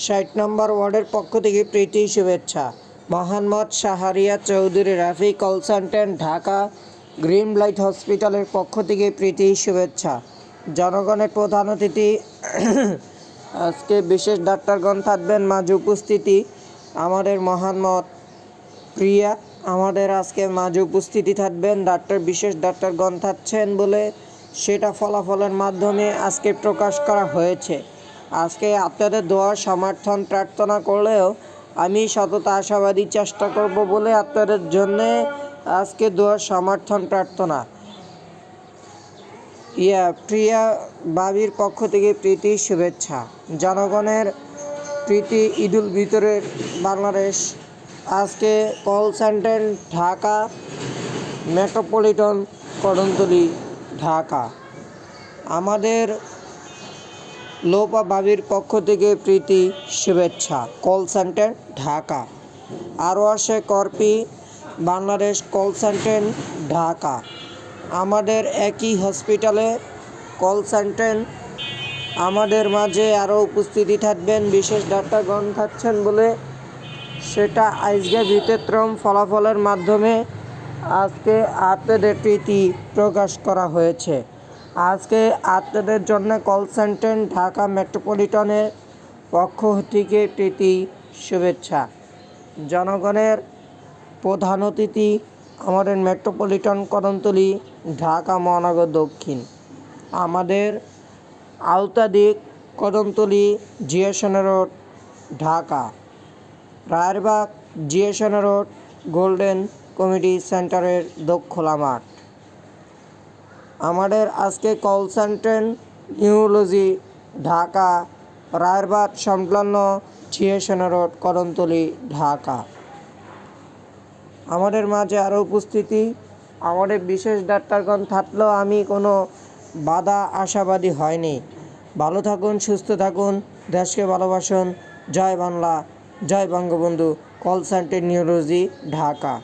৬০ নম্বর ওয়ার্ডের পক্ষ থেকে প্রীতি শুভেচ্ছা। Mohammad Shahriar Chowdhury Rafi, consultant, Dhaka. Green light হসপিটালের পক্ষ থেকে প্রীতি শুভেচ্ছা। জনগণের প্রধান অতিথি আজকে বিশেষ ডাক্তারগণ থাকবেন, মাঝে উপস্থিতি আমাদের মোহাম্মদ প্রিয়া। আমাদের আজকে মাঝে উপস্থিতি থাকবেন বিশেষ ডাক্তারগণ থাকছেন বলে সেটা ফলাফলের মাধ্যমে আজকে প্রকাশ করা হয়েছে। আজকে আপনাদের দোয়া সমর্থন প্রার্থনা করলেও আমি সততা আশাবাদী চেষ্টা করব বলে আপনাদের জন্য আজকে দোয়া সমর্থন প্রার্থনা। প্রিয়া বাবির পক্ষ থেকে প্রীতি শুভেচ্ছা। জনগণের প্রীতি ঈদুল ফিতরের বাংলাদেশ। আজকে call centre Dhaka, metropolitan, Kadamtali, Dhaka. আমাদের লোপা বাবির পক্ষ থেকে প্রীতি শুভেচ্ছা, কল সেন্টার ঢাকা। আরও আসে করপি, বাংলাদেশ, কল সেন্টার ঢাকা। আমাদের একই হসপিটালে কল সেন্টার। আমাদের মাঝে আরও উপস্থিতি থাকবেন বিশেষ ডাক্তারগণ থাকছেন বলে সেটা আজকে বিতেত্রম ফলাফলের মাধ্যমে আজকে আপনাদের প্রীতি প্রকাশ করা হয়েছে। আজকে আপনাদের জন্য কল সেন্টার ঢাকা মেট্রোপলিটনের পক্ষ থেকে প্রীতি শুভেচ্ছা। জনগণের প্রধান অতিথি আমাদের মেট্রোপলিটন, কদমতলী, ঢাকা মহানগর দক্ষিণ। আমাদের আওতাদিক কদমতলী, জিয়াসন রোড, ঢাকা। রায়েরবাগ, জিয়াসন রোড, গোল্ডেন কমিটি সেন্টারের দোখলা মাঠ। আমাদের আজকে call centre neurology, Dhaka, Rayerbag সংলগ্ন জিয়াসন রোড, কদমতলী, ঢাকা। আমাদের মাঝে আরও উপস্থিতি আমাদের বিশেষ ডাক্তারগণ থাকলেও আমি কোনো বাধা আশাবাদী হয়নি। ভালো থাকুন, সুস্থ থাকুন, দেশকে ভালোবাসুন। জয় বাংলা, জয় Bangabandhu. Call centre neurology, Dhaka.